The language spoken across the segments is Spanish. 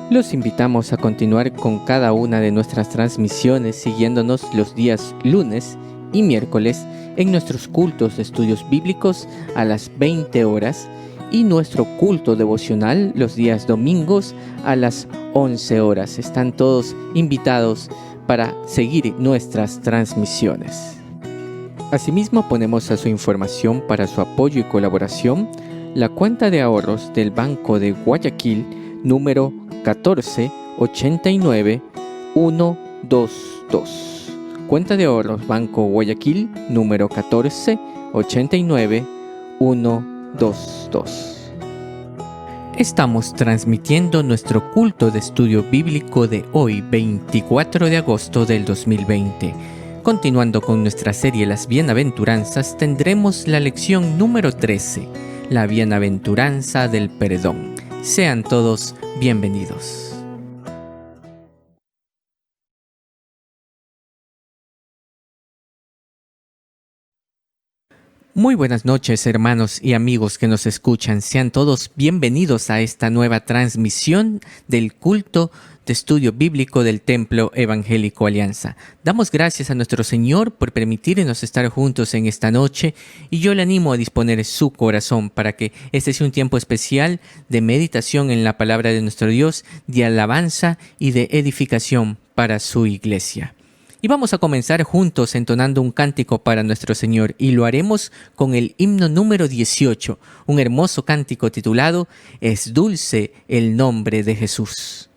Los invitamos a continuar con cada una de nuestras transmisiones siguiéndonos los días lunes y miércoles en nuestros cultos de estudios bíblicos a las 20 horas y nuestro culto devocional los días domingos a las 11 horas. Están todos invitados para seguir nuestras transmisiones. Asimismo, ponemos a su información para su apoyo y colaboración la cuenta de ahorros del Banco de Guayaquil número 1489122. Cuenta de ahorros Banco Guayaquil número 1489122. Estamos transmitiendo nuestro culto de estudio bíblico de hoy, 24 de agosto del 2020. Continuando con nuestra serie Las Bienaventuranzas, tendremos la lección número 13, la Bienaventuranza del Perdón. Sean todos bienvenidos. Muy buenas noches, hermanos y amigos que nos escuchan. Sean todos bienvenidos a esta nueva transmisión del culto de estudio bíblico del Templo Evangélico Alianza. Damos gracias a nuestro Señor por permitirnos estar juntos en esta noche y yo le animo a disponer su corazón para que este sea un tiempo especial de meditación en la palabra de nuestro Dios, de alabanza y de edificación para su iglesia. Y vamos a comenzar juntos entonando un cántico para nuestro Señor y lo haremos con el himno número 18, un hermoso cántico titulado Es dulce el nombre de Jesús.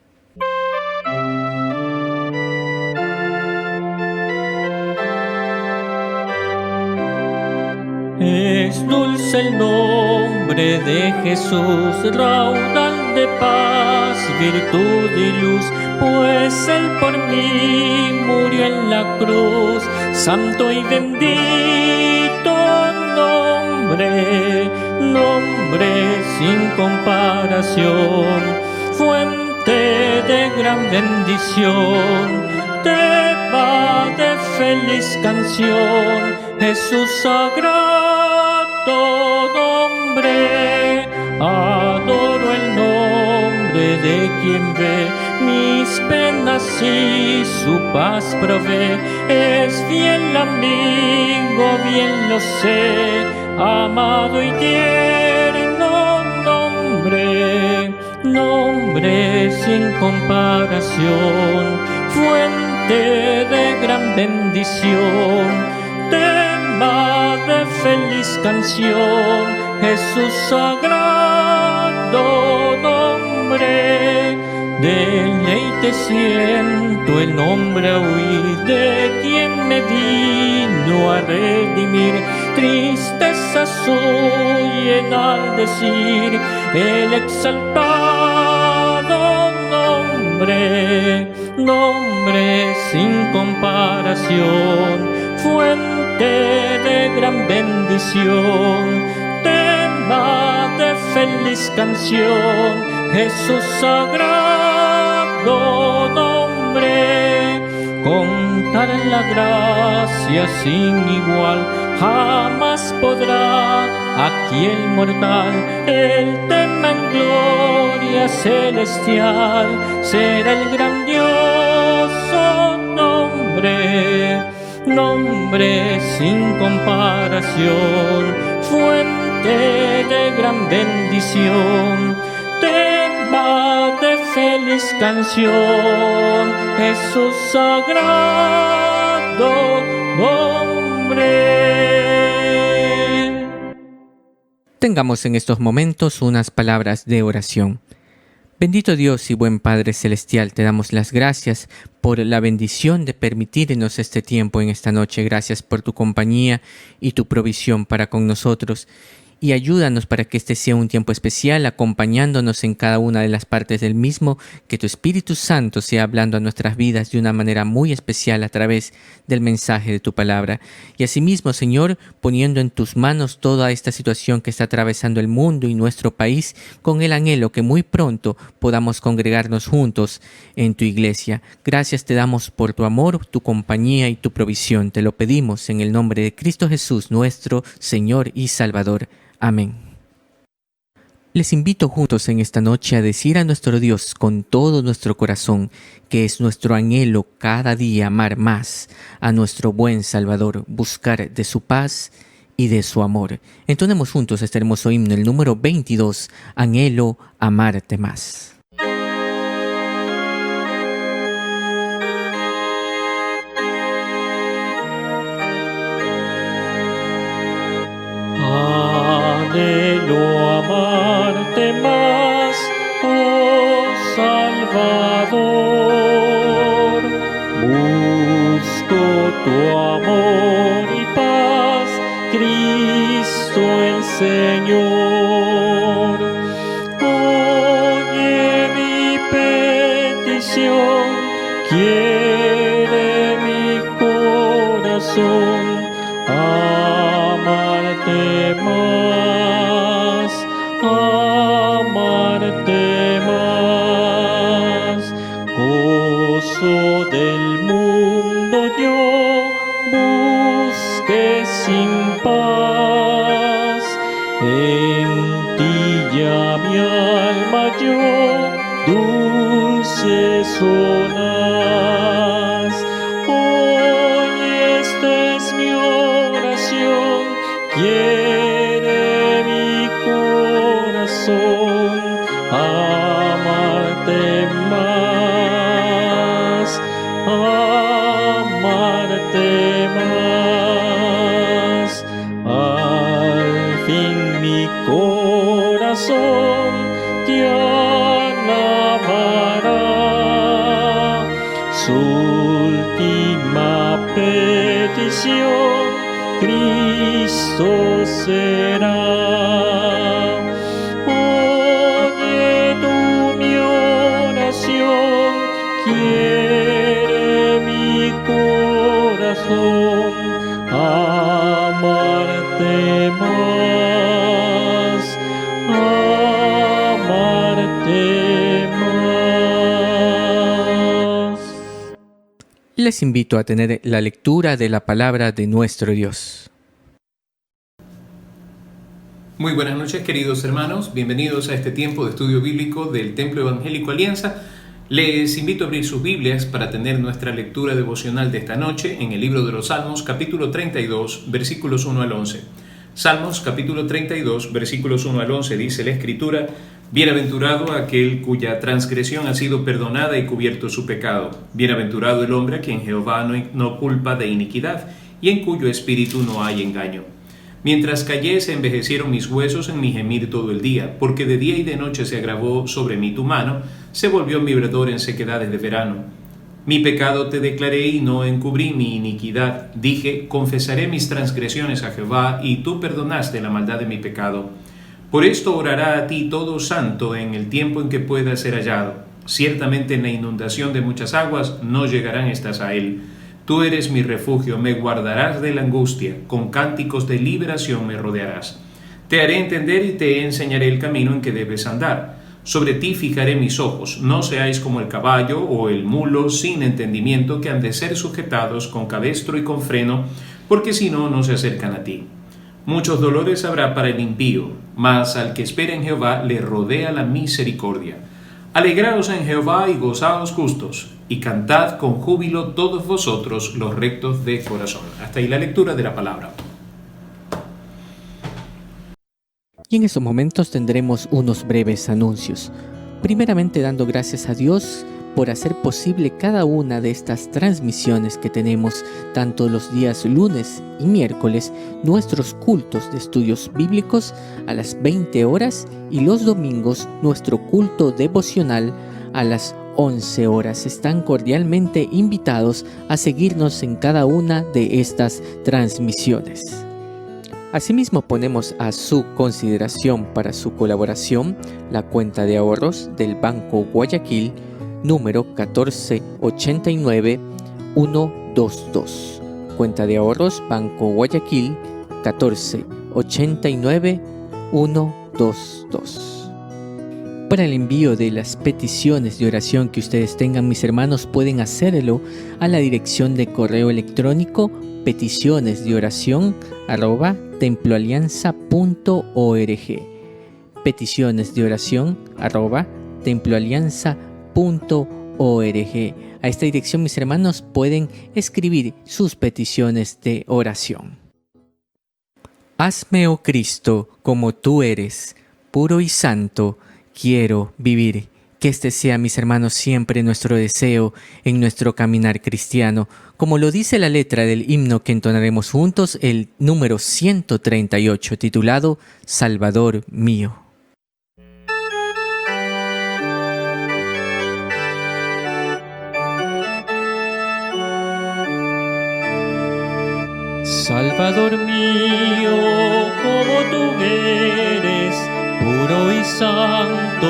Es dulce el nombre de Jesús, raudal de paz, virtud y luz, pues Él por mí murió en la cruz. Santo y bendito nombre, nombre sin comparación, fuente de gran bendición, tema de feliz canción, Jesús sagrado nombre, adoro el nombre de quien ve mis penas y su paz provee. Es fiel amigo, bien lo sé, amado y tierno nombre, nombre sin comparación, fuente de gran bendición, tema de feliz canción, Jesús sagrado nombre. Deleite siento el nombre hoy de quien me vino a redimir. Tristeza soy enaldecir el exaltado nombre, nombre sin comparación, fuente de gran bendición, tema de feliz canción, Jesús sagrado nombre. Contar la gracia sin igual jamás podrá aquí el mortal. El tema en gloria celestial será el grandioso nombre, nombre sin comparación, fuente de gran bendición, tema de feliz canción, Jesús sagrado nombre. Tengamos en estos momentos unas palabras de oración. Bendito Dios y buen Padre Celestial, te damos las gracias por la bendición de permitirnos este tiempo en esta noche. Gracias por tu compañía y tu provisión para con nosotros. Y ayúdanos para que este sea un tiempo especial, acompañándonos en cada una de las partes del mismo, que tu Espíritu Santo sea hablando a nuestras vidas de una manera muy especial a través del mensaje de tu palabra. Y asimismo, Señor, poniendo en tus manos toda esta situación que está atravesando el mundo y nuestro país, con el anhelo que muy pronto podamos congregarnos juntos en tu iglesia. Gracias te damos por tu amor, tu compañía y tu provisión. Te lo pedimos en el nombre de Cristo Jesús, nuestro Señor y Salvador. Amén. Les invito juntos en esta noche a decir a nuestro Dios con todo nuestro corazón que es nuestro anhelo cada día amar más a nuestro buen Salvador, buscar de su paz y de su amor. Entonemos juntos este hermoso himno, el número 22, Anhelo amarte más. Anhelo amarte más, oh Salvador. Busco tu amor y paz, Cristo el Señor. Oye mi petición, quiere mi corazón amarte más, amarte más. Gozo del mundo yo busqué sin paz, en ti ya mi alma yo dulce sonas. Hoy esta es mi oración, quiere mi corazón amarte más, amarte más. Al fin mi corazón te alabará, su última petición Cristo será. Oye tú mi oración, quiere mi corazón amarte más, amarte más. Les invito a tener la lectura de la palabra de nuestro Dios. Muy buenas noches, queridos hermanos, bienvenidos a este tiempo de estudio bíblico del Templo Evangélico Alianza. Les invito a abrir sus Biblias para tener nuestra lectura devocional de esta noche en el libro de los Salmos, capítulo 32, versículos 1 al 11. Salmos, capítulo 32, versículos 1 al 11, dice la Escritura: Bienaventurado aquel cuya transgresión ha sido perdonada y cubierto su pecado. Bienaventurado el hombre a quien Jehová no culpa de iniquidad y en cuyo espíritu no hay engaño. Mientras callé, se envejecieron mis huesos en mi gemir todo el día, porque de día y de noche se agravó sobre mí tu mano, se volvió mi verdor en sequedades de verano. Mi pecado te declaré y no encubrí mi iniquidad. Dije, confesaré mis transgresiones a Jehová, y tú perdonaste la maldad de mi pecado. Por esto orará a ti todo santo en el tiempo en que pueda ser hallado. Ciertamente en la inundación de muchas aguas no llegarán estas a él. Tú eres mi refugio, me guardarás de la angustia, con cánticos de liberación me rodearás. Te haré entender y te enseñaré el camino en que debes andar. Sobre ti fijaré mis ojos, no seáis como el caballo o el mulo sin entendimiento que han de ser sujetados con cabestro y con freno, porque si no, no se acercan a ti. Muchos dolores habrá para el impío, mas al que espera en Jehová le rodea la misericordia. Alegraos en Jehová y gozaos justos, y cantad con júbilo todos vosotros los rectos de corazón. Hasta ahí la lectura de la palabra. Y en estos momentos tendremos unos breves anuncios. Primeramente dando gracias a Dios por hacer posible cada una de estas transmisiones que tenemos tanto los días lunes y miércoles, nuestros cultos de estudios bíblicos a las 20 horas y los domingos nuestro culto devocional a las 11 horas. Están cordialmente invitados a seguirnos en cada una de estas transmisiones. Asimismo, ponemos a su consideración para su colaboración la cuenta de ahorros del Banco Guayaquil, número 1489122. Cuenta de ahorros Banco Guayaquil 1489122. Para el envío de las peticiones de oración que ustedes tengan, mis hermanos, pueden hacerlo a la dirección de correo electrónico peticionesdeoracion@temploalianza.org. peticiones de oración @temploalianza.org. A esta dirección, mis hermanos, pueden escribir sus peticiones de oración. Hazme, oh Cristo, como tú eres, puro y santo, quiero vivir. Que este sea, mis hermanos, siempre nuestro deseo en nuestro caminar cristiano, como lo dice la letra del himno que entonaremos juntos, el número 138, titulado Salvador mío. Salvador mío, como tú eres, puro y santo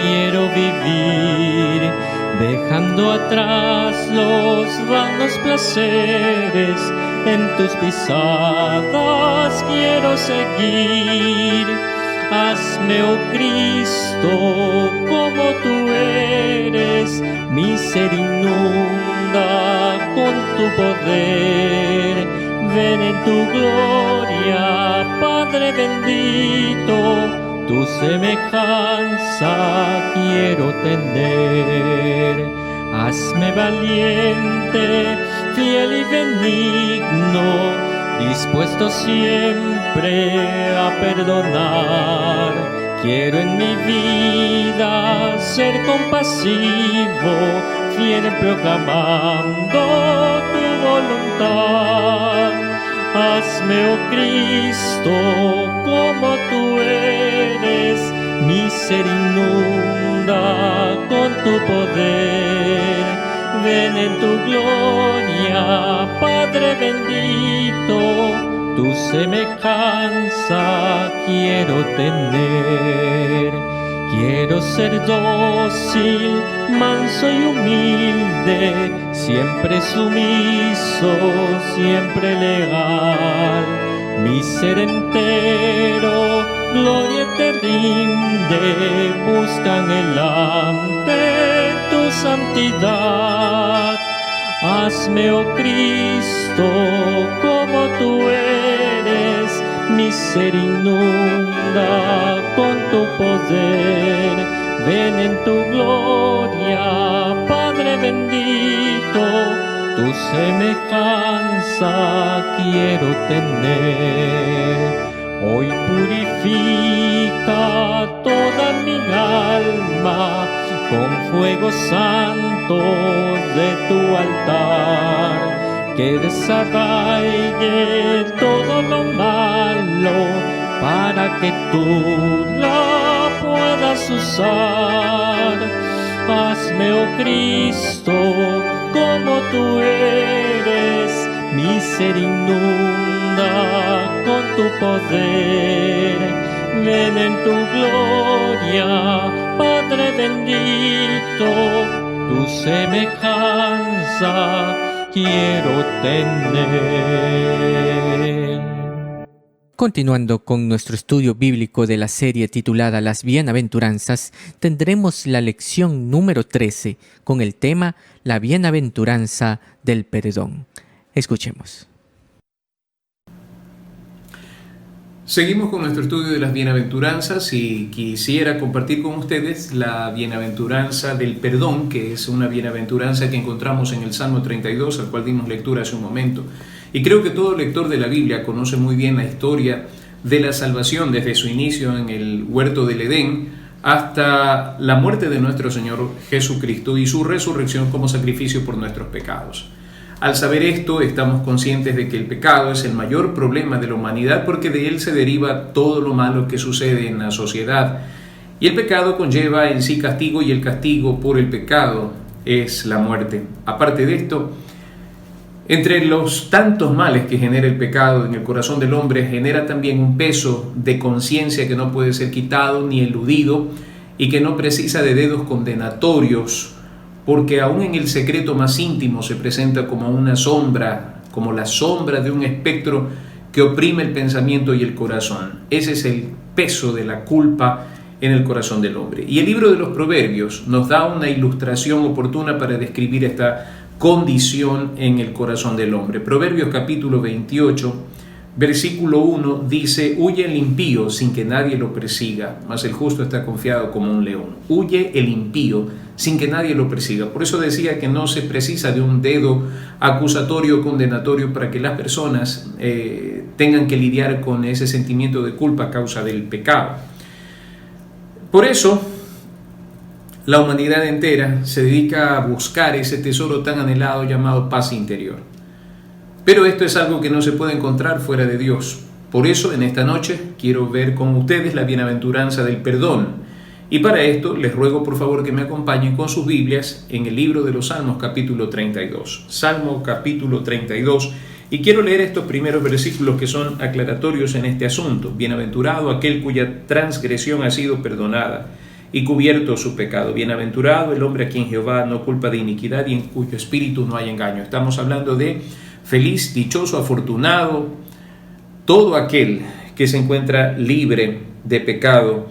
quiero vivir, dejando atrás los vanos placeres, en tus pisadas quiero seguir. Hazme, oh Cristo, como tú eres, mi ser inunda con tu poder. Ven en tu gloria, Padre bendito, tu semejanza quiero tener. Hazme valiente, fiel y benigno, dispuesto siempre a perdonar. Quiero en mi vida ser compasivo, fiel proclamando tu voluntad. Hazme, oh Cristo, como tú eres, mi ser inunda con tu poder. Ven en tu gloria, Padre bendito, tu semejanza quiero tener. Quiero ser dócil, manso y humilde, siempre sumiso, siempre leal. Mi ser entero, gloria te rinde, busca anhelante tu santidad. Hazme, oh Cristo, como tú eres, mi ser inunda con tu poder. Ven en tu gloria, Padre bendito, tu semejanza quiero tener. Hoy purifica toda mi alma con fuego santo de tu altar, que desarraigue todo lo malo para que tú la puedas usar. Hazme, oh Cristo, como tú eres, mi ser inunda con tu poder. Ven en tu gloria, Padre bendito, tu semejanza quiero tener. Continuando con nuestro estudio bíblico de la serie titulada Las Bienaventuranzas, tendremos la lección número 13 con el tema La Bienaventuranza del Perdón. Escuchemos. Seguimos con nuestro estudio de las bienaventuranzas y quisiera compartir con ustedes la bienaventuranza del perdón, que es una bienaventuranza que encontramos en el Salmo 32, al cual dimos lectura hace un momento. Y creo que todo lector de la Biblia conoce muy bien la historia de la salvación desde su inicio en el huerto del Edén hasta la muerte de nuestro Señor Jesucristo y su resurrección como sacrificio por nuestros pecados. Al saber esto, estamos conscientes de que el pecado es el mayor problema de la humanidad porque de él se deriva todo lo malo que sucede en la sociedad. Y el pecado conlleva en sí castigo, y el castigo por el pecado es la muerte. Aparte de esto, entre los tantos males que genera el pecado en el corazón del hombre, genera también un peso de conciencia que no puede ser quitado ni eludido y que no precisa de dedos condenatorios, porque aún en el secreto más íntimo se presenta como una sombra, como la sombra de un espectro que oprime el pensamiento y el corazón. Ese es el peso de la culpa en el corazón del hombre. Y el libro de los Proverbios nos da una ilustración oportuna para describir esta condición en el corazón del hombre. Proverbios capítulo 28, Versículo 1 dice: huye el impío sin que nadie lo persiga, mas el justo está confiado como un león. Huye el impío sin que nadie lo persiga. Por eso decía que no se precisa de un dedo acusatorio o condenatorio para que las personas tengan que lidiar con ese sentimiento de culpa a causa del pecado. Por eso la humanidad entera se dedica a buscar ese tesoro tan anhelado llamado paz interior. Pero esto es algo que no se puede encontrar fuera de Dios. Por eso, en esta noche, quiero ver con ustedes la bienaventuranza del perdón. Y para esto, les ruego por favor que me acompañen con sus Biblias en el libro de los Salmos, capítulo 32. Salmo, capítulo 32. Y quiero leer estos primeros versículos que son aclaratorios en este asunto. Bienaventurado aquel cuya transgresión ha sido perdonada y cubierto su pecado. Bienaventurado el hombre a quien Jehová no culpa de iniquidad y en cuyo espíritu no hay engaño. Estamos hablando de feliz, dichoso, afortunado, todo aquel que se encuentra libre de pecado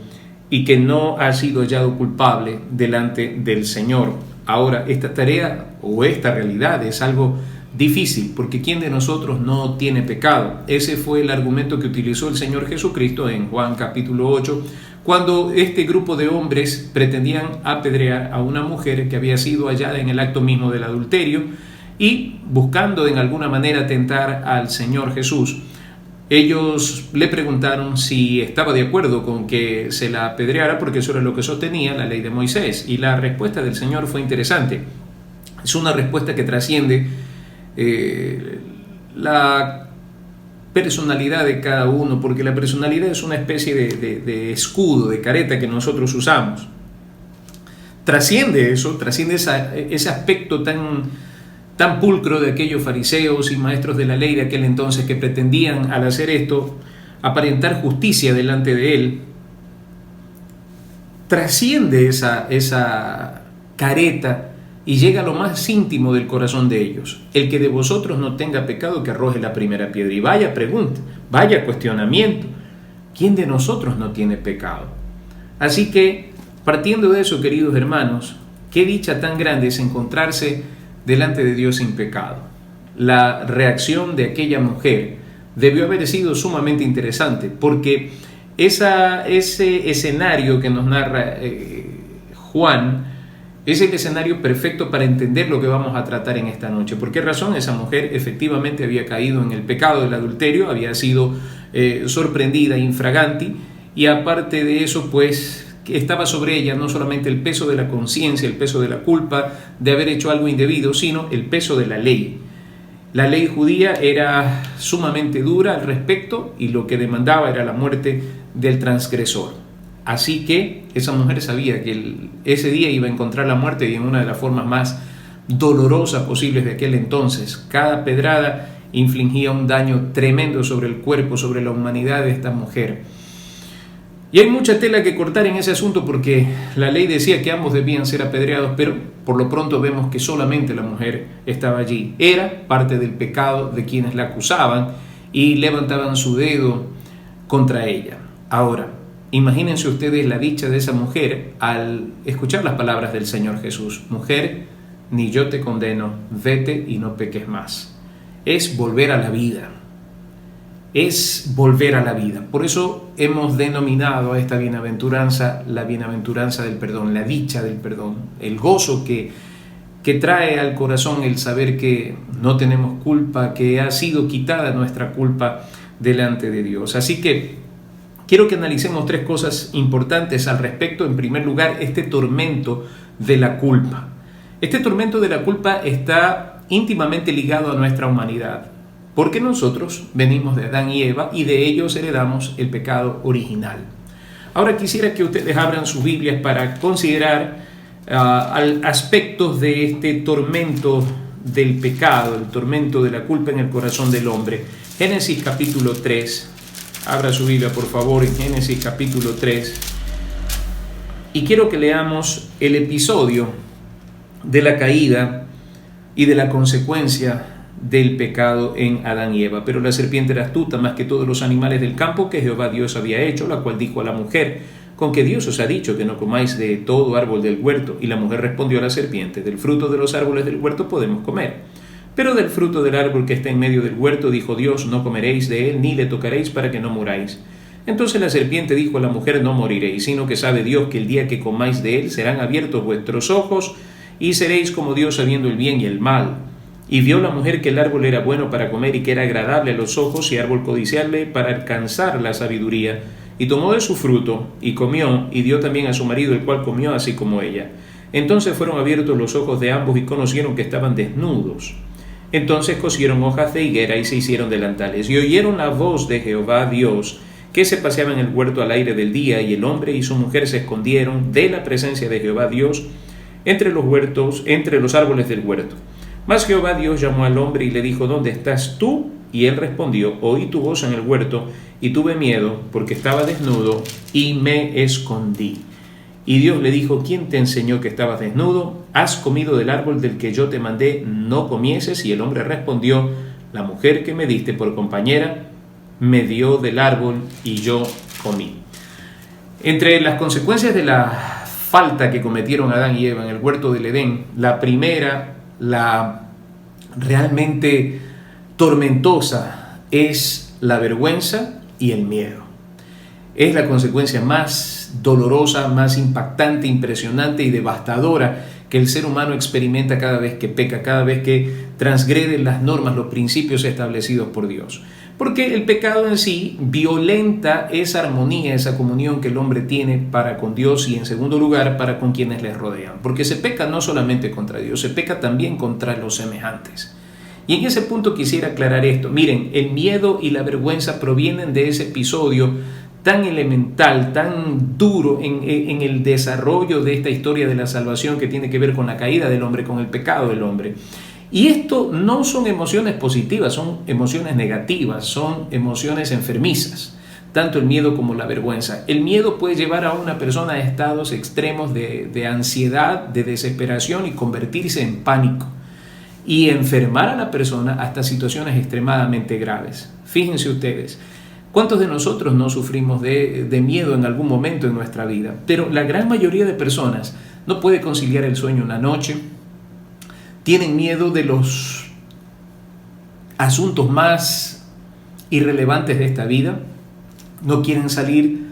y que no ha sido hallado culpable delante del Señor. Ahora, esta tarea o esta realidad es algo difícil, porque ¿quién de nosotros no tiene pecado? Ese fue el argumento que utilizó el Señor Jesucristo en Juan capítulo 8, cuando este grupo de hombres pretendían apedrear a una mujer que había sido hallada en el acto mismo del adulterio, y buscando en alguna manera tentar al Señor Jesús, ellos le preguntaron si estaba de acuerdo con que se la apedreara, porque eso era lo que sostenía la ley de Moisés. Y la respuesta del Señor fue interesante. Es una respuesta que trasciende la personalidad de cada uno, porque la personalidad es una especie de escudo, de careta que nosotros usamos. Trasciende eso, trasciende ese aspecto tan pulcro de aquellos fariseos y maestros de la ley de aquel entonces que pretendían, al hacer esto, aparentar justicia delante de él. Trasciende esa careta y llega a lo más íntimo del corazón de ellos. El que de vosotros no tenga pecado, que arroje la primera piedra. Y vaya pregunta, vaya cuestionamiento. ¿Quién de nosotros no tiene pecado? Así que, partiendo de eso, queridos hermanos, qué dicha tan grande es encontrarse delante de Dios sin pecado. La reacción de aquella mujer debió haber sido sumamente interesante, porque ese escenario que nos narra Juan es el escenario perfecto para entender lo que vamos a tratar en esta noche. ¿Por qué razón? Esa mujer efectivamente había caído en el pecado del adulterio, había sido sorprendida infraganti, y aparte de eso, pues estaba sobre ella no solamente el peso de la conciencia, el peso de la culpa de haber hecho algo indebido, sino el peso de la ley. La ley judía era sumamente dura al respecto y lo que demandaba era la muerte del transgresor. Así que esa mujer sabía que ese día iba a encontrar la muerte, y en una de las formas más dolorosas posibles de aquel entonces. Cada pedrada infligía un daño tremendo sobre el cuerpo, sobre la humanidad de esta mujer. Y hay mucha tela que cortar en ese asunto, porque la ley decía que ambos debían ser apedreados, pero por lo pronto vemos que solamente la mujer estaba allí. Era parte del pecado de quienes la acusaban y levantaban su dedo contra ella. Ahora, imagínense ustedes la dicha de esa mujer al escuchar las palabras del Señor Jesús. Mujer, ni yo te condeno, vete y no peques más. Es volver a la vida. Es volver a la vida. Por eso hemos denominado a esta bienaventuranza la bienaventuranza del perdón, la dicha del perdón, el gozo que trae al corazón el saber que no tenemos culpa, que ha sido quitada nuestra culpa delante de Dios. Así que quiero que analicemos tres cosas importantes al respecto. En primer lugar, este tormento de la culpa. Este tormento de la culpa está íntimamente ligado a nuestra humanidad, porque nosotros venimos de Adán y Eva y de ellos heredamos el pecado original. Ahora quisiera que ustedes abran sus Biblias para considerar aspectos de este tormento del pecado, el tormento de la culpa en el corazón del hombre. Génesis capítulo 3. Abra su Biblia, por favor, en Génesis capítulo 3. Y quiero que leamos el episodio de la caída y de la consecuencia del pecado en Adán y Eva. Pero la serpiente era astuta más que todos los animales del campo que Jehová Dios había hecho, la cual dijo a la mujer: ¿con qué Dios os ha dicho que no comáis de todo árbol del huerto? Y la mujer respondió a la serpiente: del fruto de los árboles del huerto podemos comer, Pero del fruto del árbol que está en medio del huerto, dijo Dios, no comeréis de él, ni le tocaréis para que no muráis. Entonces la serpiente dijo a la mujer, no moriréis, sino que sabe Dios que el día que comáis de él serán abiertos vuestros ojos, y seréis como Dios sabiendo el bien y el mal. Y vio la mujer que el árbol era bueno para comer y que era agradable a los ojos, y árbol codiciable para alcanzar la sabiduría. Y tomó de su fruto, y comió, y dio también a su marido, el cual comió así como ella. Entonces fueron abiertos los ojos de ambos, y conocieron que estaban desnudos. Entonces cosieron hojas de higuera, y se hicieron delantales. Y oyeron la voz de Jehová Dios, que se paseaba en el huerto al aire del día, y el hombre y su mujer se escondieron de la presencia de Jehová Dios entre los árboles del huerto. Mas Jehová Dios llamó al hombre y le dijo, ¿dónde estás tú? Y él respondió, oí tu voz en el huerto, y tuve miedo, porque estaba desnudo, y me escondí. Y Dios le dijo, ¿quién te enseñó que estabas desnudo? ¿Has comido del árbol del que yo te mandé no comieses? Y el hombre respondió, la mujer que me diste por compañera me dio del árbol, y yo comí. Entre las consecuencias de la falta que cometieron Adán y Eva en el huerto del Edén, la primera, la realmente tormentosa, es la vergüenza y el miedo. Es la consecuencia más dolorosa, más impactante, impresionante y devastadora que el ser humano experimenta cada vez que peca, cada vez que transgrede las normas, los principios establecidos por Dios. Porque el pecado en sí violenta esa armonía, esa comunión que el hombre tiene para con Dios y en segundo lugar para con quienes les rodean. Porque se peca no solamente contra Dios, se peca también contra los semejantes. Y en ese punto quisiera aclarar esto. Miren, el miedo y la vergüenza provienen de ese episodio tan elemental, tan duro en el desarrollo de esta historia de la salvación que tiene que ver con la caída del hombre, con el pecado del hombre. Y esto no son emociones positivas, son emociones negativas, son emociones enfermizas, tanto el miedo como la vergüenza. El miedo puede llevar a una persona a estados extremos de ansiedad, de desesperación y convertirse en pánico y enfermar a la persona hasta situaciones extremadamente graves. Fíjense ustedes, ¿cuántos de nosotros no sufrimos de miedo en algún momento en nuestra vida? Pero la gran mayoría de personas no puede conciliar el sueño una noche, tienen miedo de los asuntos más irrelevantes de esta vida, no quieren salir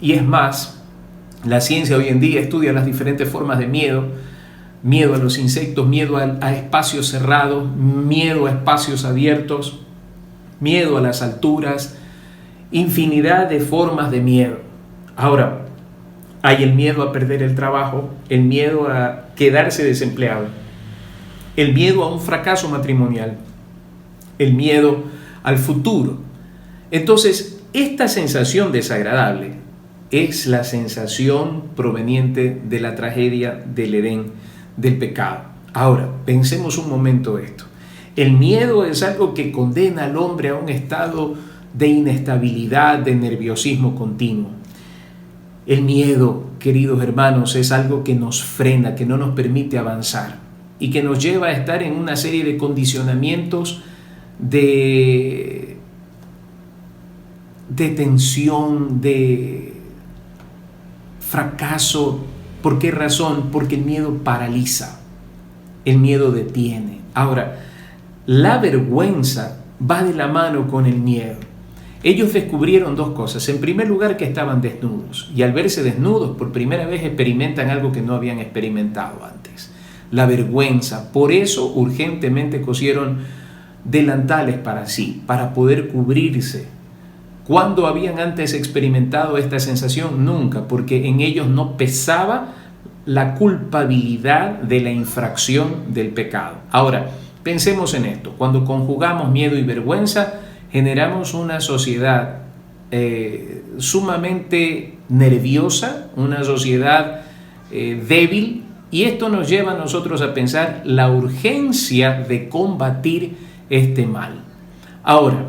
y es más, la ciencia hoy en día estudia las diferentes formas de miedo a los insectos, miedo a espacios cerrados, miedo a espacios abiertos, miedo a las alturas, infinidad de formas de miedo. Ahora, hay el miedo a perder el trabajo, el miedo a quedarse desempleado, el miedo a un fracaso matrimonial, el miedo al futuro. Entonces, esta sensación desagradable es la sensación proveniente de la tragedia del Edén, del pecado. Ahora, pensemos un momento esto. El miedo es algo que condena al hombre a un estado de inestabilidad, de nerviosismo continuo. El miedo, queridos hermanos, es algo que nos frena, que no nos permite avanzar y que nos lleva a estar en una serie de condicionamientos de tensión, de fracaso. ¿Por qué razón? Porque el miedo paraliza, el miedo detiene. Ahora, la vergüenza va de la mano con el miedo. Ellos descubrieron dos cosas. En primer lugar, que estaban desnudos. Y al verse desnudos, por primera vez experimentan algo que no habían experimentado antes. La vergüenza. Por eso, urgentemente cosieron delantales para sí, para poder cubrirse. ¿Cuándo habían antes experimentado esta sensación? Nunca, porque en ellos no pesaba la culpabilidad de la infracción del pecado. Ahora, pensemos en esto. Cuando conjugamos miedo y vergüenza, generamos una sociedad sumamente nerviosa, una sociedad débil, y esto nos lleva a nosotros a pensar la urgencia de combatir este mal. Ahora,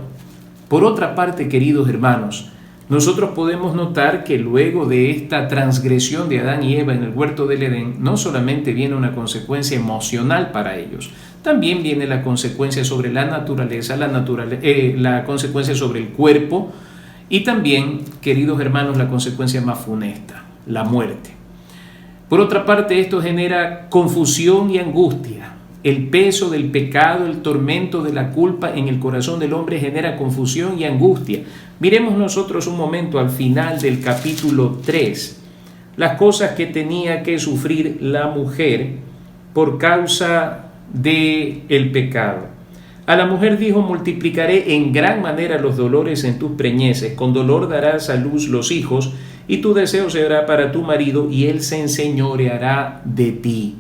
por otra parte, queridos hermanos, nosotros podemos notar que luego de esta transgresión de Adán y Eva en el huerto del Edén, no solamente viene una consecuencia emocional para ellos, también viene la consecuencia sobre la naturaleza, la consecuencia sobre el cuerpo y también, queridos hermanos, la consecuencia más funesta, la muerte. Por otra parte, esto genera confusión y angustia. el peso del pecado, el tormento de la culpa en el corazón del hombre genera confusión y angustia. Miremos nosotros un momento al final del capítulo 3, las cosas que tenía que sufrir la mujer por causa del pecado. A la mujer dijo: multiplicaré en gran manera los dolores en tus preñeces, con dolor darás a luz los hijos, y tu deseo será para tu marido, y él se enseñoreará de ti.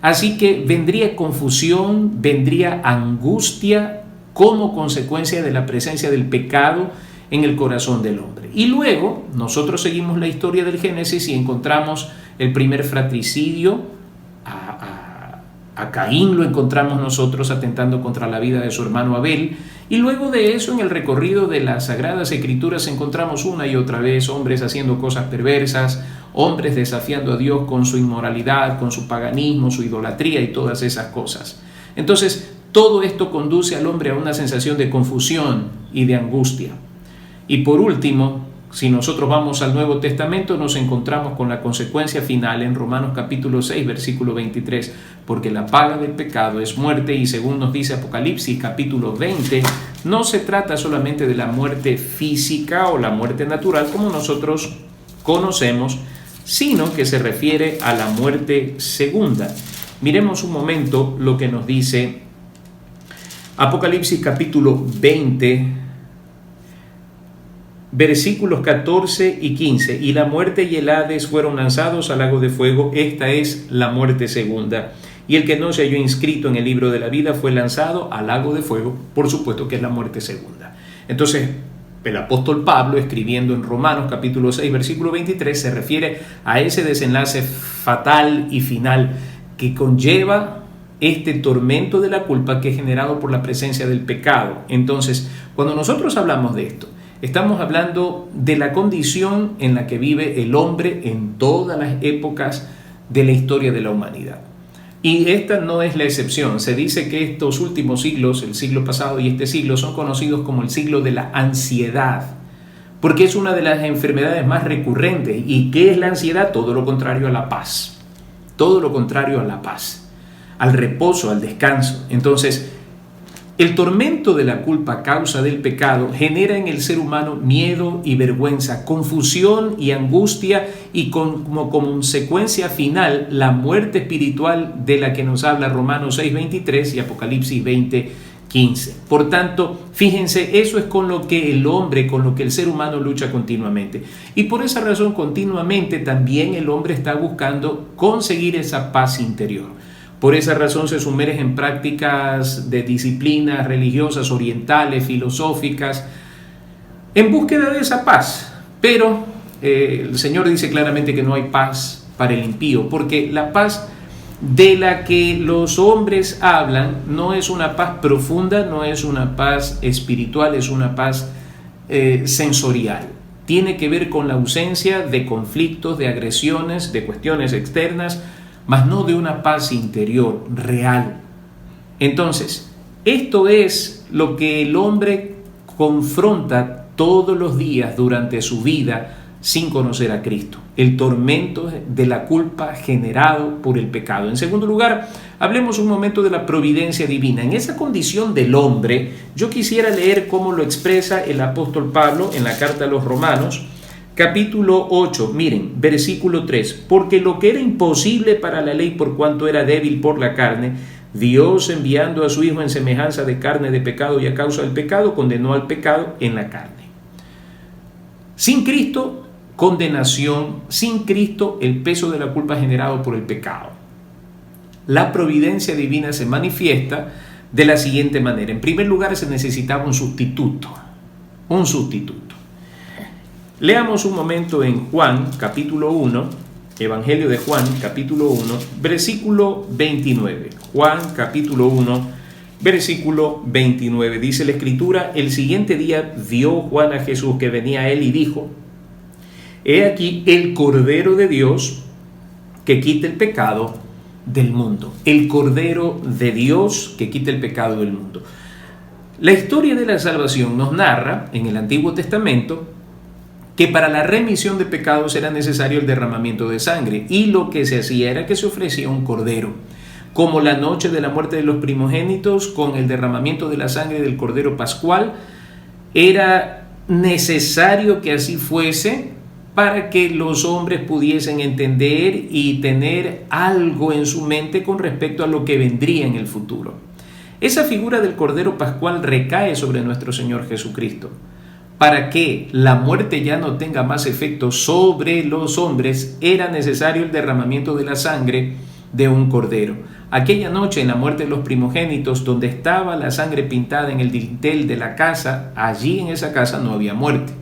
Así que vendría confusión, vendría angustia como consecuencia de la presencia del pecado en el corazón del hombre. Y luego nosotros seguimos la historia del Génesis y encontramos el primer fratricidio. A Caín lo encontramos nosotros atentando contra la vida de su hermano Abel, y luego de eso, en el recorrido de las Sagradas Escrituras, encontramos una y otra vez hombres haciendo cosas perversas, hombres desafiando a Dios con su inmoralidad, con su paganismo, su idolatría y todas esas cosas. Entonces, todo esto conduce al hombre a una sensación de confusión y de angustia. Y por último, si nosotros vamos al Nuevo Testamento, nos encontramos con la consecuencia final en Romanos capítulo 6, versículo 23, porque la paga del pecado es muerte, y según nos dice Apocalipsis capítulo 20, no se trata solamente de la muerte física o la muerte natural como nosotros conocemos, sino que se refiere a la muerte segunda. Miremos un momento lo que nos dice Apocalipsis capítulo 20, versículos 14 y 15. Y la muerte y el Hades fueron lanzados al lago de fuego. Esta es la muerte segunda. Y el que no se halló inscrito en el libro de la vida fue lanzado al lago de fuego. Por supuesto que es la muerte segunda. Entonces, el apóstol Pablo, escribiendo en Romanos capítulo 6, versículo 23, se refiere a ese desenlace fatal y final que conlleva este tormento de la culpa que es generado por la presencia del pecado. Entonces, cuando nosotros hablamos de esto, estamos hablando de la condición en la que vive el hombre en todas las épocas de la historia de la humanidad. Y esta no es la excepción. Se dice que estos últimos siglos, el siglo pasado y este siglo, son conocidos como el siglo de la ansiedad, porque es una de las enfermedades más recurrentes. ¿Y qué es la ansiedad? Todo lo contrario a la paz. Todo lo contrario a la paz, al reposo, al descanso. Entonces, el tormento de la culpa a causa del pecado genera en el ser humano miedo y vergüenza, confusión y angustia, y como consecuencia final la muerte espiritual de la que nos habla Romanos 6:23 y Apocalipsis 20:15. Por tanto, fíjense, eso es con lo que el hombre, con lo que el ser humano lucha continuamente. Y por esa razón continuamente también el hombre está buscando conseguir esa paz interior. Por esa razón se sumerge en prácticas de disciplinas religiosas, orientales, filosóficas, en búsqueda de esa paz. Pero el Señor dice claramente que no hay paz para el impío, porque la paz de la que los hombres hablan no es una paz profunda, no es una paz espiritual, es una paz sensorial. Tiene que ver con la ausencia de conflictos, de agresiones, de cuestiones externas, mas no de una paz interior real. Entonces, esto es lo que el hombre confronta todos los días durante su vida sin conocer a Cristo: el tormento de la culpa generado por el pecado. En segundo lugar, hablemos un momento de la providencia divina. En esa condición del hombre, yo quisiera leer cómo lo expresa el apóstol Pablo en la carta a los Romanos, capítulo 8, miren, versículo 3. Porque lo que era imposible para la ley por cuanto era débil por la carne, Dios, enviando a su Hijo en semejanza de carne de pecado y a causa del pecado, condenó al pecado en la carne. Sin Cristo, condenación. Sin Cristo, el peso de la culpa generado por el pecado. La providencia divina se manifiesta de la siguiente manera. En primer lugar, se necesitaba un sustituto. Un sustituto. Leamos un momento en Juan, capítulo 1, Evangelio de Juan, capítulo 1, versículo 29. Juan, capítulo 1, versículo 29. Dice la Escritura: el siguiente día vio Juan a Jesús que venía a él y dijo: he aquí el Cordero de Dios que quita el pecado del mundo. El Cordero de Dios que quita el pecado del mundo. La historia de la salvación nos narra en el Antiguo Testamento que para la remisión de pecados era necesario el derramamiento de sangre, y lo que se hacía era que se ofrecía un cordero. como la noche de la muerte de los primogénitos con el derramamiento de la sangre del Cordero Pascual. Era necesario que así fuese para que los hombres pudiesen entender y tener algo en su mente con respecto a lo que vendría en el futuro. Esa figura del Cordero Pascual recae sobre nuestro Señor Jesucristo. Para que la muerte ya no tenga más efecto sobre los hombres, era necesario el derramamiento de la sangre de un cordero. Aquella noche, en la muerte de los primogénitos, donde estaba la sangre pintada en el dintel de la casa, allí en esa casa no había muerte,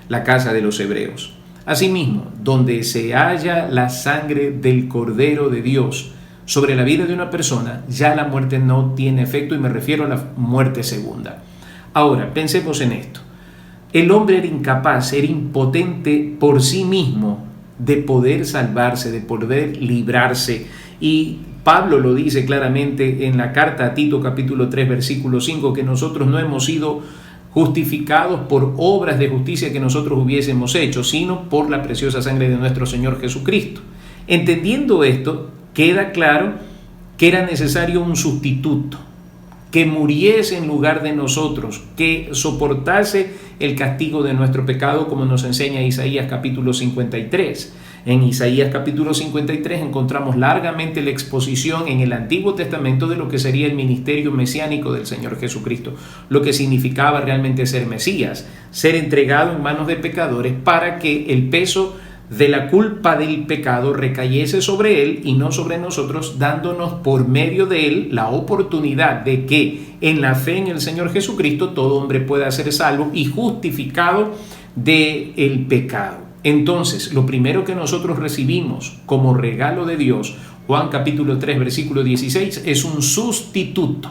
la casa de los hebreos. Asimismo, donde se halla la sangre del Cordero de Dios sobre la vida de una persona, ya la muerte no tiene efecto, y me refiero a la muerte segunda. Ahora, pensemos en esto. El hombre era incapaz, era impotente por sí mismo de poder salvarse, de poder librarse. Y Pablo lo dice claramente en la carta a Tito capítulo 3 versículo 5, que nosotros no hemos sido justificados por obras de justicia que nosotros hubiésemos hecho, sino por la preciosa sangre de nuestro Señor Jesucristo. Entendiendo esto, queda claro que era necesario un sustituto, que muriese en lugar de nosotros, que soportase el castigo de nuestro pecado, como nos enseña Isaías capítulo 53. En Isaías capítulo 53 encontramos largamente la exposición en el Antiguo Testamento de lo que sería el ministerio mesiánico del Señor Jesucristo, lo que significaba realmente ser Mesías, ser entregado en manos de pecadores para que el peso de la culpa del pecado recayese sobre él y no sobre nosotros, dándonos por medio de él la oportunidad de que en la fe en el Señor Jesucristo todo hombre pueda ser salvo y justificado del pecado. Entonces, lo primero que nosotros recibimos como regalo de Dios, Juan capítulo 3 versículo 16, es un sustituto,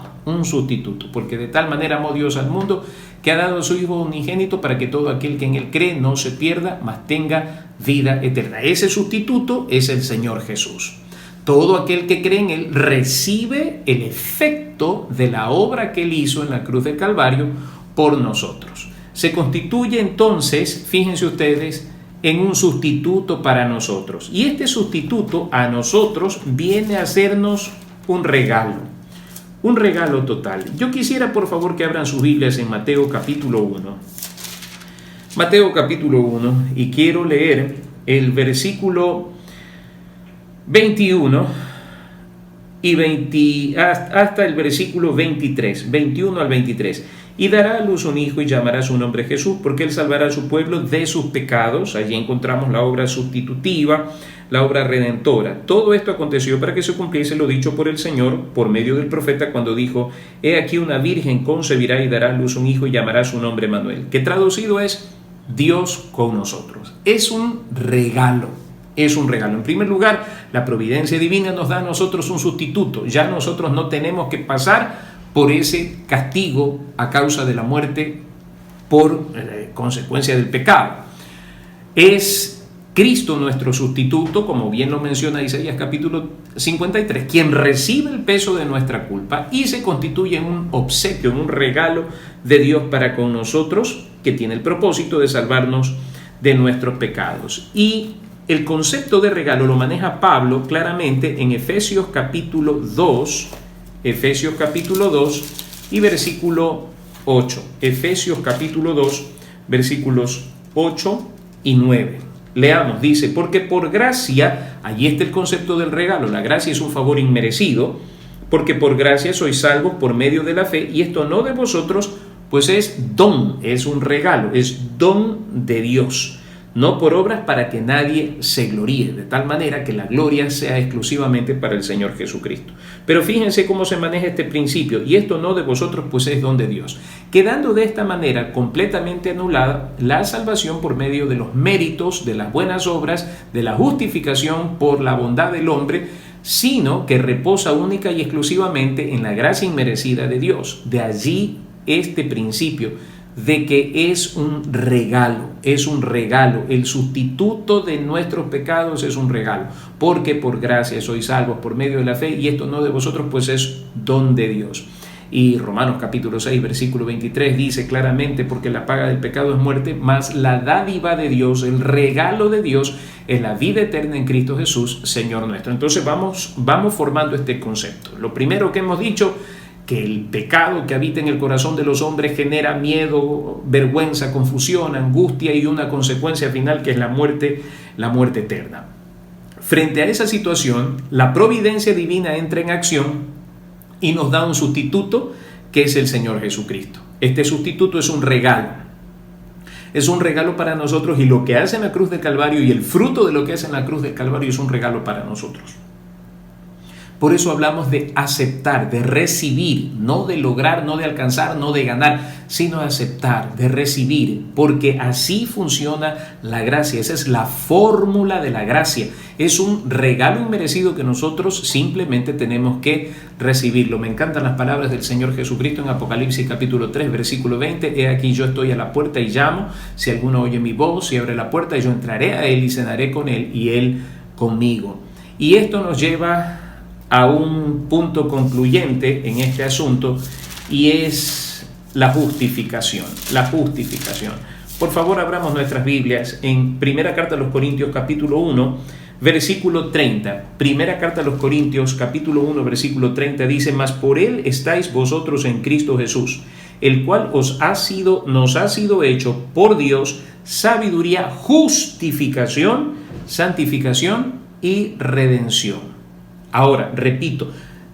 porque de tal manera amó Dios al mundo que ha dado a su Hijo unigénito para que todo aquel que en él cree no se pierda, mas tenga vida eterna. Ese sustituto es el Señor Jesús. Todo aquel que cree en él recibe el efecto de la obra que él hizo en la cruz del Calvario por nosotros. Se constituye entonces, fíjense ustedes, en un sustituto para nosotros. Y este sustituto a nosotros viene a hacernos un regalo total. Yo quisiera, por favor, que abran sus Biblias en Mateo capítulo 1. Mateo capítulo 1, y quiero leer el versículo 21 y hasta el versículo 23, 21 al 23. Y dará a luz un hijo y llamará su nombre Jesús, porque él salvará a su pueblo de sus pecados. Allí encontramos la obra sustitutiva, la obra redentora. Todo esto aconteció para que se cumpliese lo dicho por el Señor por medio del profeta cuando dijo: He aquí una virgen concebirá y dará a luz un hijo y llamará su nombre Manuel, que traducido es Dios con nosotros. Es un regalo. En primer lugar, la providencia divina nos da a nosotros un sustituto. Ya nosotros no tenemos que pasar por ese castigo a causa de la muerte por consecuencia del pecado. Es Cristo nuestro sustituto, como bien lo menciona Isaías capítulo 53, quien recibe el peso de nuestra culpa y se constituye en un obsequio, en un regalo de Dios para con nosotros, que tiene el propósito de salvarnos de nuestros pecados. Y el concepto de regalo lo maneja Pablo claramente en Efesios capítulo 2, y versículo 8. Efesios capítulo 2, versículos 8 y 9. Leamos, dice: porque por gracia, allí está el concepto del regalo, la gracia es un favor inmerecido, porque por gracia sois salvos por medio de la fe, y esto no de vosotros, pues es don, es un regalo, es don de Dios, no por obras para que nadie se gloríe, de tal manera que la gloria sea exclusivamente para el Señor Jesucristo. Pero fíjense cómo se maneja este principio: y esto no de vosotros, pues es don de Dios, quedando de esta manera completamente anulada la salvación por medio de los méritos, de las buenas obras, de la justificación por la bondad del hombre, sino que reposa única y exclusivamente en la gracia inmerecida de Dios. De allí este principio de que es un regalo, el sustituto de nuestros pecados es un regalo, porque por gracia sois salvos por medio de la fe, y esto no de vosotros, pues es don de Dios. Y Romanos capítulo 6, versículo 23 dice claramente: porque la paga del pecado es muerte, mas la dádiva de Dios, el regalo de Dios, es la vida eterna en Cristo Jesús, Señor nuestro. Entonces vamos formando este concepto. Lo primero que hemos dicho, que el pecado que habita en el corazón de los hombres genera miedo, vergüenza, confusión, angustia y una consecuencia final que es la muerte eterna. Frente a esa situación, la providencia divina entra en acción y nos da un sustituto, que es el Señor Jesucristo. Este sustituto es un regalo. Es un regalo para nosotros, y lo que hace en la cruz del Calvario y el fruto de lo que hace en la cruz del Calvario es un regalo para nosotros. Por eso hablamos de aceptar, de recibir, no de lograr, no de alcanzar, no de ganar, sino de aceptar, de recibir, porque así funciona la gracia. Esa es la fórmula de la gracia. Es un regalo inmerecido que nosotros simplemente tenemos que recibirlo. Me encantan las palabras del Señor Jesucristo en Apocalipsis capítulo 3, versículo 20. He aquí, yo estoy a la puerta y llamo. Si alguno oye mi voz y abre la puerta, yo entraré a él y cenaré con él y él conmigo. Y esto nos lleva a un punto concluyente en este asunto, y es la justificación. La justificación. Por favor, abramos nuestras Biblias en Primera Carta a los Corintios capítulo 1, versículo 30. Primera Carta a los Corintios capítulo 1, versículo 30 dice: mas por él estáis vosotros en Cristo Jesús, el cual nos ha sido hecho por Dios sabiduría, justificación, santificación y redención. Ahora, repito,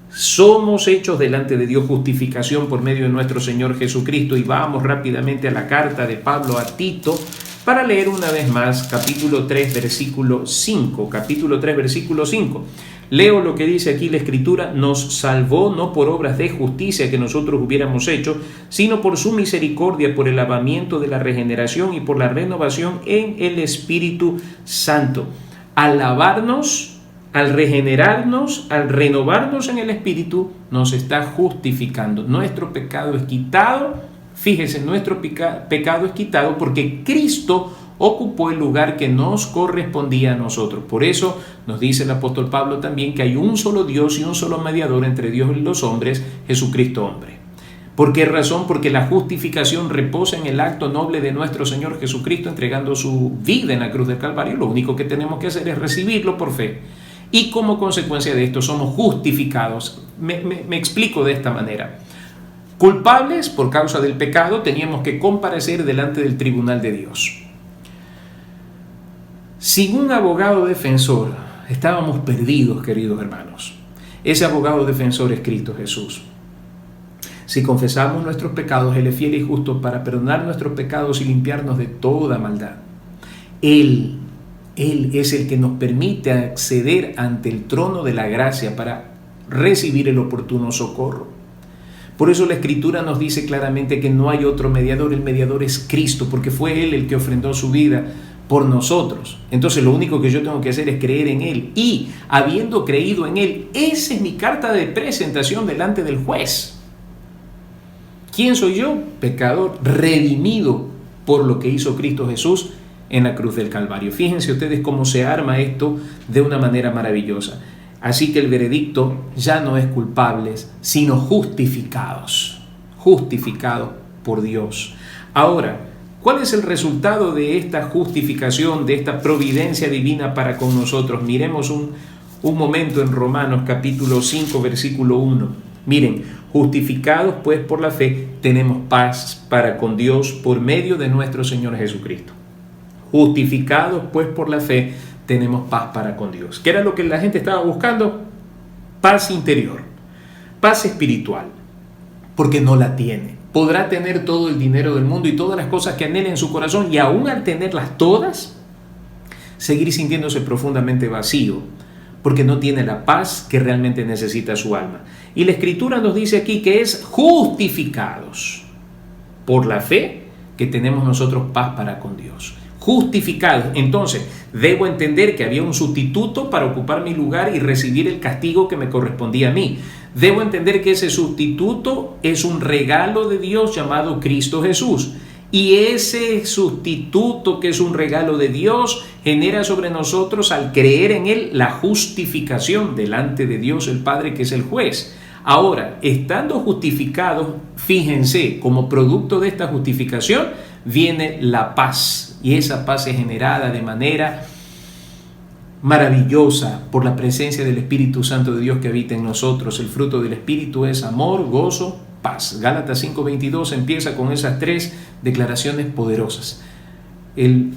somos hechos delante de Dios justificación por medio de nuestro Señor Jesucristo. Y vamos rápidamente a la carta de Pablo a Tito para leer una vez más capítulo 3, versículo 5. Capítulo 3, versículo 5. Leo lo que dice aquí la Escritura: nos salvó no por obras de justicia que nosotros hubiéramos hecho, sino por su misericordia, por el lavamiento de la regeneración y por la renovación en el Espíritu Santo. Al lavarnos, al regenerarnos, al renovarnos en el Espíritu, nos está justificando. Nuestro pecado es quitado. Fíjese, nuestro pecado es quitado porque Cristo ocupó el lugar que nos correspondía a nosotros. Por eso nos dice el apóstol Pablo también que hay un solo Dios y un solo mediador entre Dios y los hombres, Jesucristo hombre. ¿Por qué razón? Porque la justificación reposa en el acto noble de nuestro Señor Jesucristo entregando su vida en la cruz del Calvario. Lo único que tenemos que hacer es recibirlo por fe. Y como consecuencia de esto somos justificados. Me explico de esta manera. Culpables por causa del pecado, teníamos que comparecer delante del tribunal de Dios. Sin un abogado defensor, estábamos perdidos, queridos hermanos. Ese abogado defensor es Cristo Jesús. Si confesamos nuestros pecados, Él es fiel y justo para perdonar nuestros pecados y limpiarnos de toda maldad. Él es el que nos permite acceder ante el trono de la gracia para recibir el oportuno socorro. Por eso la Escritura nos dice claramente que no hay otro mediador. El mediador es Cristo, porque fue Él el que ofrendó su vida por nosotros. Entonces lo único que yo tengo que hacer es creer en Él. Y habiendo creído en Él, esa es mi carta de presentación delante del juez. ¿Quién soy yo? Pecador, redimido por lo que hizo Cristo Jesús en la cruz del Calvario. Fíjense ustedes cómo se arma esto de una manera maravillosa. Así que el veredicto ya no es culpables, sino justificados por Dios. Ahora, ¿cuál es el resultado de esta justificación, de esta providencia divina para con nosotros? Miremos un momento en Romanos capítulo 5, versículo 1. Miren, justificados pues por la fe, tenemos paz para con Dios por medio de nuestro Señor Jesucristo. Justificados pues por la fe, tenemos paz para con Dios. ¿Qué era lo que la gente estaba buscando? Paz interior, paz espiritual, porque no la tiene. Podrá tener todo el dinero del mundo y todas las cosas que anhela en su corazón, y aún al tenerlas todas, seguir sintiéndose profundamente vacío, porque no tiene la paz que realmente necesita su alma. Y la Escritura nos dice aquí que es justificados por la fe que tenemos nosotros paz para con Dios. Justificados. Entonces, debo entender que había un sustituto para ocupar mi lugar y recibir el castigo que me correspondía a mí. Debo entender que ese sustituto es un regalo de Dios llamado Cristo Jesús. Y ese sustituto, que es un regalo de Dios, genera sobre nosotros, al creer en Él, la justificación delante de Dios el Padre, que es el juez. Ahora, estando justificados, fíjense, como producto de esta justificación viene la paz, y esa paz es generada de manera maravillosa por la presencia del Espíritu Santo de Dios que habita en nosotros. El fruto del Espíritu es amor, gozo, paz. Gálatas 5:22 empieza con esas tres declaraciones poderosas. El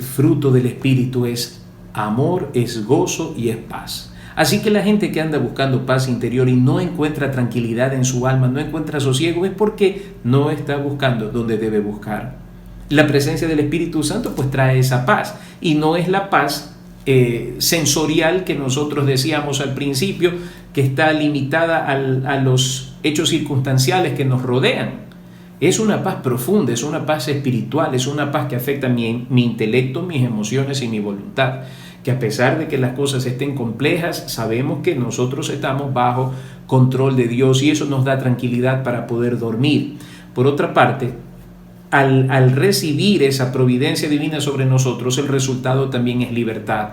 fruto del Espíritu es amor, es gozo y es paz. Así que la gente que anda buscando paz interior y no encuentra tranquilidad en su alma, no encuentra sosiego, es porque no está buscando donde debe buscar. La presencia del Espíritu Santo pues trae esa paz, y no es la paz sensorial que nosotros decíamos al principio, que está limitada a los hechos circunstanciales que nos rodean. Es una paz profunda, es una paz espiritual, es una paz que afecta mi intelecto, mis emociones y mi voluntad. Que a pesar de que las cosas estén complejas, sabemos que nosotros estamos bajo control de Dios, y eso nos da tranquilidad para poder dormir. Por otra parte, al recibir esa providencia divina sobre nosotros, el resultado también es libertad.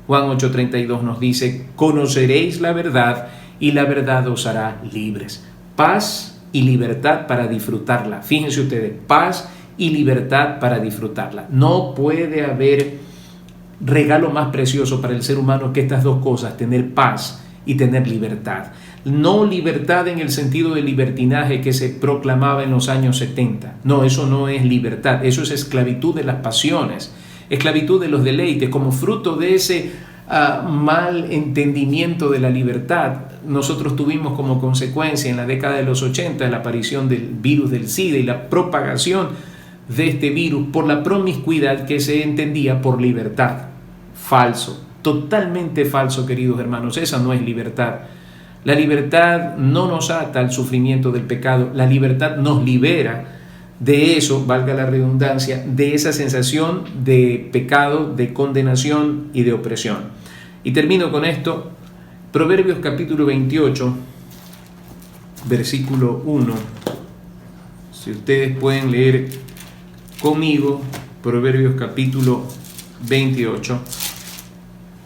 Juan 8:32 nos dice: conoceréis la verdad y la verdad os hará libres. Paz y libertad para disfrutarla. Fíjense ustedes, paz y libertad para disfrutarla. No puede haber regalo más precioso para el ser humano que estas dos cosas: tener paz y tener libertad. No libertad en el sentido de libertinaje que se proclamaba en los años 70. No, eso no es libertad, eso es esclavitud de las pasiones, esclavitud de los deleites. Como fruto de ese mal entendimiento de la libertad, nosotros tuvimos como consecuencia en la década de los 80 la aparición del virus del SIDA y la propagación de este virus por la promiscuidad que se entendía por libertad. Falso, totalmente falso, queridos hermanos. Esa no es libertad. La libertad no nos ata al sufrimiento del pecado. La libertad nos libera de eso, valga la redundancia, de esa sensación de pecado, de condenación y de opresión. Y termino con esto. Proverbios capítulo 28, versículo 1. Si ustedes pueden leer conmigo, Proverbios capítulo 28,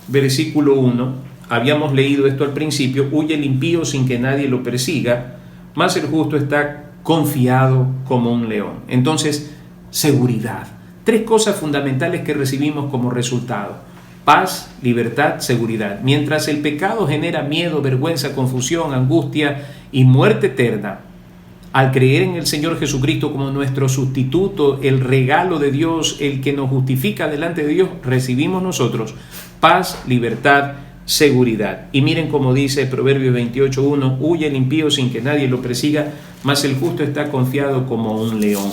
versículo 1. Habíamos leído esto al principio: huye el impío sin que nadie lo persiga, mas el justo está confiado como un león. Entonces, seguridad. Tres cosas fundamentales que recibimos como resultado: paz, libertad, seguridad. Mientras el pecado genera miedo, vergüenza, confusión, angustia y muerte eterna, al creer en el Señor Jesucristo como nuestro sustituto, el regalo de Dios, el que nos justifica delante de Dios, recibimos nosotros paz, libertad, seguridad. Y miren cómo dice Proverbios 28:1: huye el impío sin que nadie lo persiga, mas el justo está confiado como un león.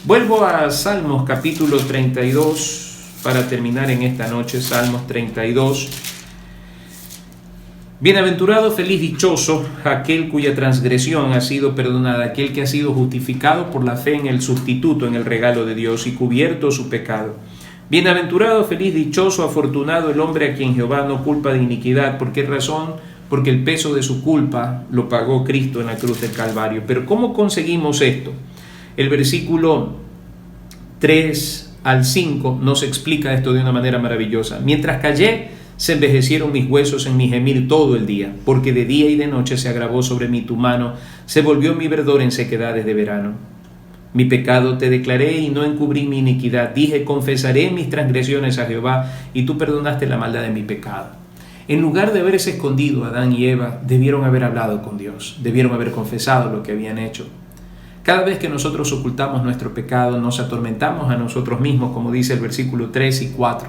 Vuelvo a Salmos capítulo 32 para terminar en esta noche. Salmos 32. Bienaventurado, feliz, dichoso aquel cuya transgresión ha sido perdonada, aquel que ha sido justificado por la fe en el sustituto, en el regalo de Dios, y cubierto su pecado. Bienaventurado, feliz, dichoso, afortunado el hombre a quien Jehová no culpa de iniquidad. ¿Por qué razón? Porque el peso de su culpa lo pagó Cristo en la cruz del Calvario. Pero ¿cómo conseguimos esto? El versículo 3 al 5 nos explica esto de una manera maravillosa. Mientras callé, se envejecieron mis huesos en mi gemir todo el día, porque de día y de noche se agravó sobre mí tu mano, se volvió mi verdor en sequedades de verano. Mi pecado te declaré y no encubrí mi iniquidad. Dije: confesaré mis transgresiones a Jehová, y tú perdonaste la maldad de mi pecado. En lugar de haberse escondido, Adán y Eva debieron haber hablado con Dios, debieron haber confesado lo que habían hecho. Cada vez que nosotros ocultamos nuestro pecado, nos atormentamos a nosotros mismos, como dice el versículo 3 y 4.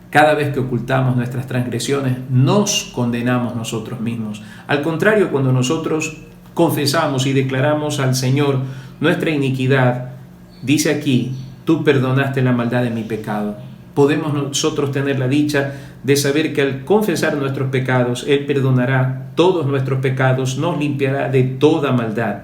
Cada vez que ocultamos nuestras transgresiones, nos condenamos nosotros mismos. Al contrario, cuando nosotros confesamos y declaramos al Señor nuestra iniquidad, dice aquí: tú perdonaste la maldad de mi pecado. Podemos nosotros tener la dicha de saber que al confesar nuestros pecados, Él perdonará todos nuestros pecados, nos limpiará de toda maldad.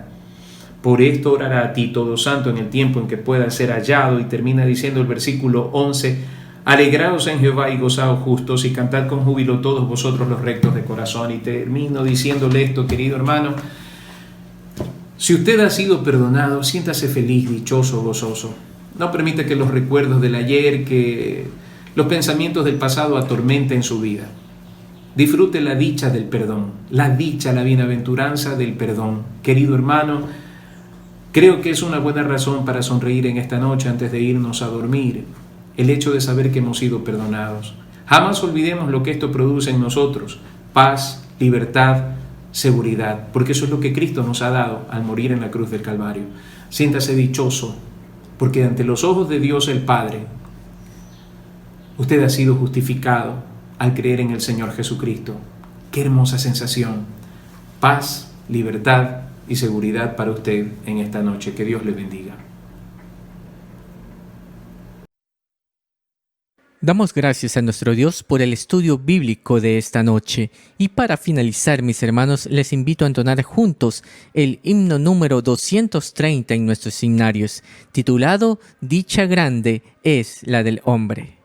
Por esto orará a ti todo santo en el tiempo en que pueda ser hallado. Y termina diciendo el versículo 11: alegraos en Jehová y gozaos justos, y cantad con júbilo todos vosotros los rectos de corazón. Y termino diciéndole esto, querido hermano: si usted ha sido perdonado, siéntase feliz, dichoso, gozoso. No permita que los recuerdos del ayer, que los pensamientos del pasado atormenten su vida. disfrute la dicha del perdón, la dicha, la bienaventuranza del perdón. Querido hermano, creo que es una buena razón para sonreír en esta noche antes de irnos a dormir, el hecho de saber que hemos sido perdonados. Jamás olvidemos lo que esto produce en nosotros: paz, libertad, seguridad, porque eso es lo que Cristo nos ha dado al morir en la cruz del Calvario. Siéntase dichoso, porque ante los ojos de Dios el Padre, usted ha sido justificado al creer en el Señor Jesucristo. ¡Qué hermosa sensación! Paz, libertad y seguridad para usted en esta noche. Que Dios le bendiga. Damos gracias a nuestro Dios por el estudio bíblico de esta noche. Y para finalizar, mis hermanos, les invito a entonar juntos el himno número 230 en nuestros himnarios, titulado Dicha grande es la del hombre.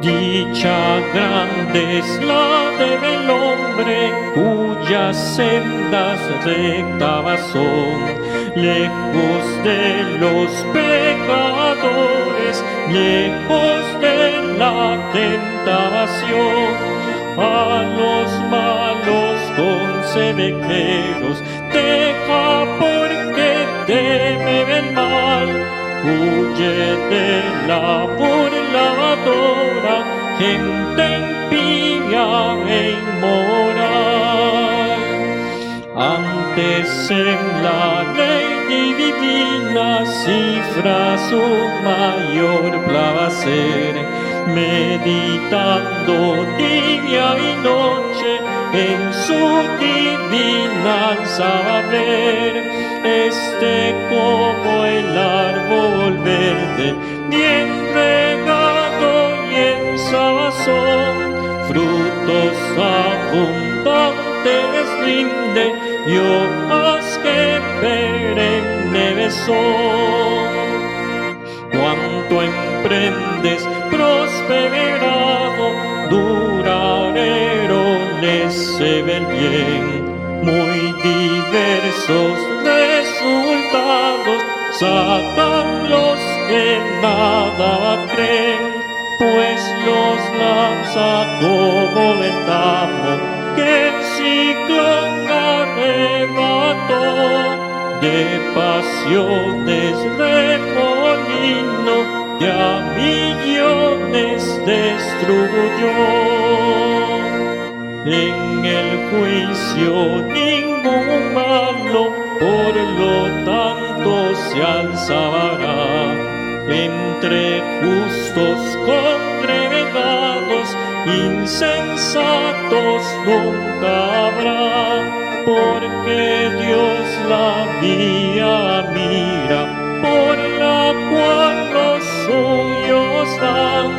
Dicha grande es la del hombre, cuyas sendas rectas son, lejos de los pecadores, lejos de la tentación. A los malos consejeros deja porque teme el mal. Huye de la burladora, gente impía e inmoral. Antes en la ley divina cifra su mayor placer, meditando día y noche en su divina saber. Como el árbol verde, bien regado y en sazón, frutos abundantes rinde, y hojas que perennes son. Cuanto emprendes prosperado, duradero les se ve el bien. Muy diversos resultados sacan los que nada creen, pues los lanza como ventamo que el ciclón arrebató. De pasiones remolino y a millones destruyó. En el juicio ningún malo, por lo tanto se alzará. Entre justos congregados, insensatos nunca habrá, porque Dios la vía mira, por la cual los suyos dan.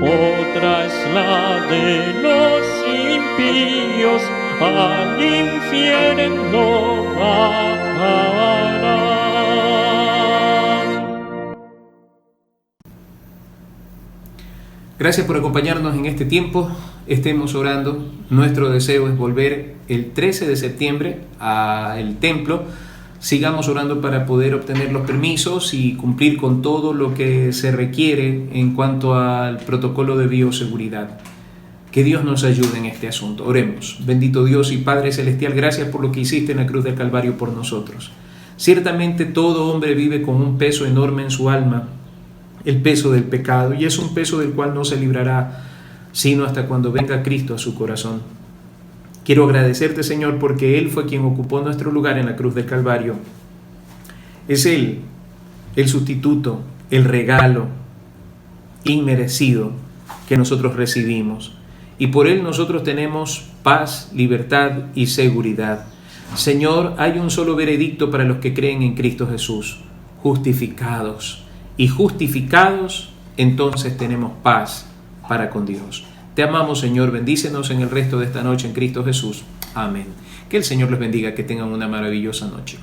Otra es la de los impíos, al infierno bajarán. Gracias por acompañarnos en este tiempo. Estemos orando. Nuestro deseo es volver el 13 de septiembre al templo. Sigamos orando para poder obtener los permisos y cumplir con todo lo que se requiere en cuanto al protocolo de bioseguridad. Que Dios nos ayude en este asunto. Oremos. Bendito Dios y Padre Celestial, gracias por lo que hiciste en la cruz del Calvario por nosotros. Ciertamente todo hombre vive con un peso enorme en su alma, el peso del pecado, y es un peso del cual no se librará sino hasta cuando venga Cristo a su corazón. Quiero agradecerte, Señor, porque Él fue quien ocupó nuestro lugar en la cruz del Calvario. Es Él, el sustituto, el regalo inmerecido que nosotros recibimos. Y por Él nosotros tenemos paz, libertad y seguridad. Señor, hay un solo veredicto para los que creen en Cristo Jesús: justificados. Y justificados, entonces tenemos paz para con Dios. Te amamos, Señor. Bendícenos en el resto de esta noche en Cristo Jesús. Amén. Que el Señor les bendiga, que tengan una maravillosa noche.